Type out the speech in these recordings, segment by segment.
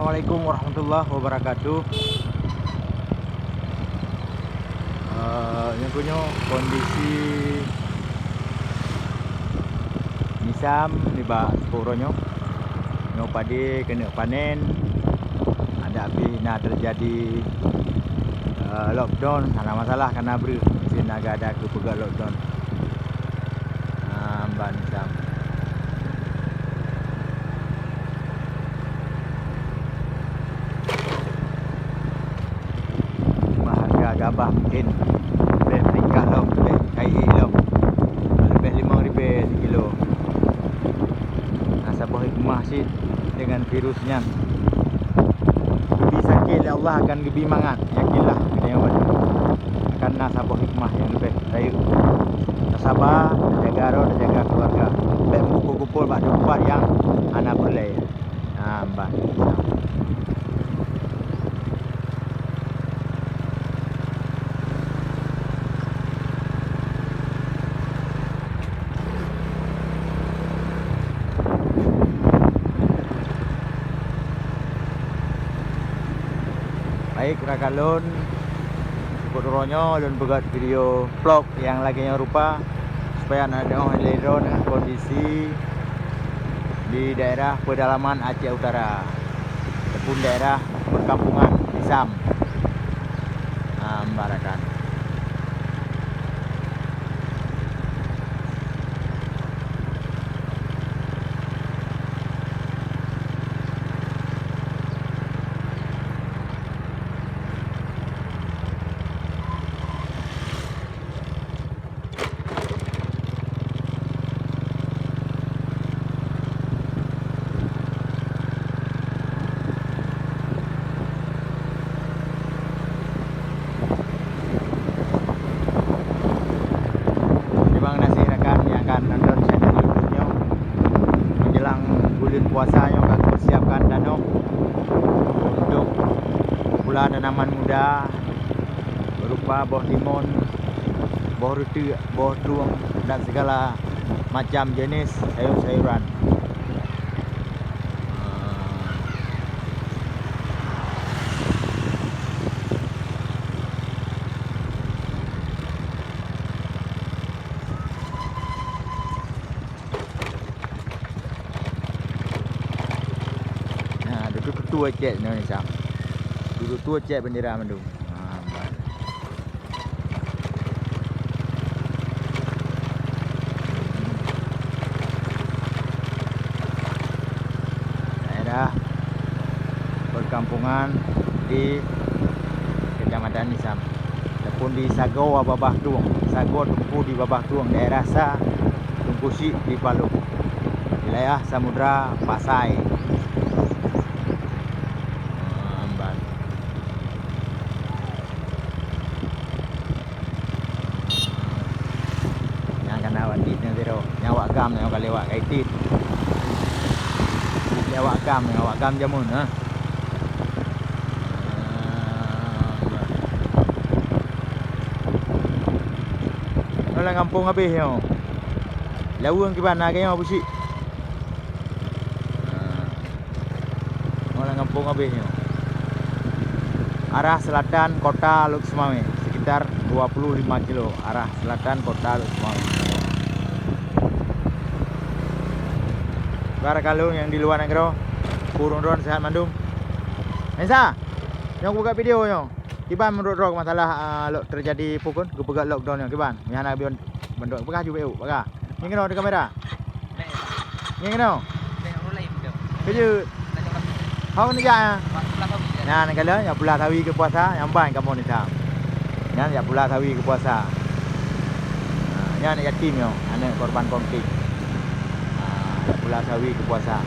Assalamualaikum warahmatullahi wabarakatuh. Yang punya kondisi nisam di bawah sepuronyo nyo padi kena panen, ada api nak terjadi lockdown karena masalah karena beri mesin agak ada ke pegat lockdown. Mbak nisam harga gabah mungkin lebih meningkat loh, lebih kayak loh, lebih RM5 sekilo. Nasabah hikmah sih dengan virusnya. Gebi sakit Allah akan gebi mangat, yakinlah yang akan nasabah hikmah yang lebih saya sabar, jaga roh, jaga keluarga. Lebih kumpul-kumpul bak tempat yang anak boleh. Mbak. Baik rakalun Kuduronyo dan buat video vlog yang lagi yang rupa supaya anda tengok dengan kondisi di daerah pedalaman Aceh Utara ataupun daerah perkampungan Nisam. Mbarakan. Nonton channel YouTube-nya menjelang bulan puasa yang akan persiapkan dana untuk pula tanaman muda berupa buah timun, buah ruti, buah tuang dan segala macam jenis sayur-sayuran. Duduk tua cek ni Nisam. Duduk tua cek bendera Bandung. Daerah perkampungan di Kecamatan Nisam ataupun di Sago Babah Tuang. Sago Tumpu di Babah Tuang, daerah Sa Tungkusi di Palu, wilayah Samudra Pasai. Nyawa gam yang kau lewat kaitit. Lewat gam jamun ha. Orang kampung habis yo. Lawang ke mana ke yo busik. Orang kampung habis yo. Arah selatan kota Luk Semawe sekitar 25 kilo arah selatan kota Luk Semawe. Para kalung yang di luar negeri, kurung drone sehat mandum. Nisa, yang buka video yo. Kiban menurut roh masalah terjadi pukul, kepegat lockdown yang kiban. Yang nak bion bentuk pegah juga eu, pegah. Ni kena di kamera. Ni kena. Tengok lain dia. Kerja. Hau ni ja. Nah, nak kala yang pula tawi ke puasa, yang ban kamu ni sam. Yang pula tawi ke puasa. Yang anak yatim yo, anak korban konflik. Pula sawi ke puasa.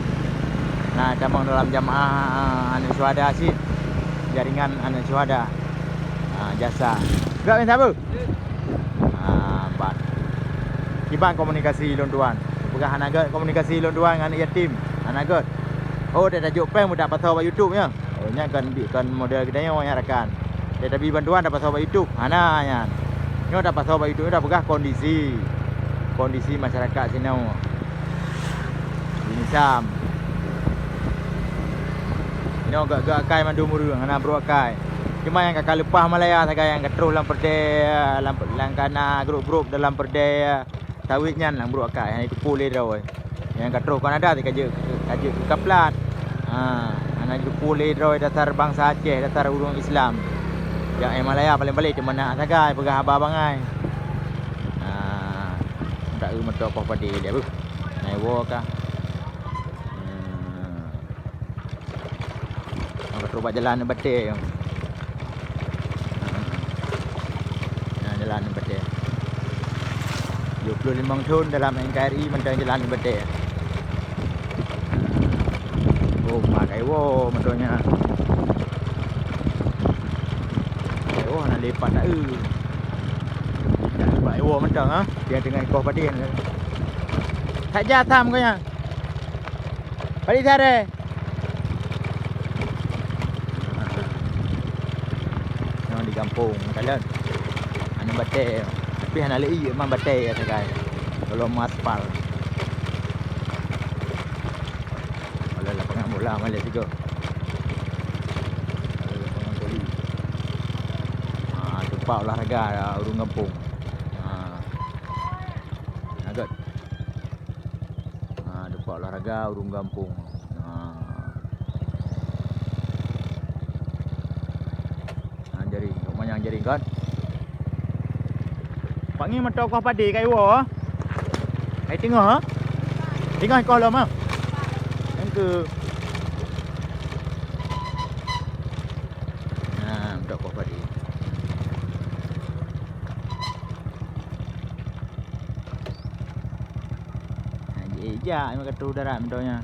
Nah, cabang dalam jamaah anak syuhada sih, jaringan anak syuhada jasa. Gerak ni siapa? Empat. Kiban komunikasi lontuan. Pegah anak komunikasi lontuan dengan anak yatim. Anak god. Oh, dia tajuk peng mudah pasal buat YouTube nya. Oh, nya kan model kita yang rakan. Dia tapi bantuan dapat pasal buat YouTube. Ana nya. Nyo dapat pasal buat YouTube dah pegah kondisi masyarakat sini. Nisam Ini agak akai mandu muru ngana bro akai. Cuma yang kakak lepas Malaya saga yang terus dalam perdaya langkana grup-grup dalam perdaya sawitnya lang bro akai yang itu pulih dah oi. Yang terus kan ada kaje kaplat. Anak itu pulih dah dasar bangsa Aceh, dasar urung Islam. Yang Malaya paling balik cuma nak saga pegah abang-abangai. Tak mentokoh pada dia bu. Naik walk ah. Terus buat jalan betul. Jalan betul. 25 tahun dalam NKRI mentang jalan betul. Oh, pakai wo mentonya. Oh, nak lepas tak jangan pakai wo mentang ah. Dia dengan kau padin. Tak jatam kau nya. Balik sare. Di kampung kalian anu batai tapi hana lei memang batai kata guys kalau aspal kalau lapangan bola malah juga lapangan voli tempat olahraga urung kampung agak tempat olahraga urung kampung jaring, banyak jaring kan. Panggil mata kau padi kai wo. Kai tengok ha. Tengok kau lama. Yang ke mata kau padi. Eja, ini kata udara mentonya.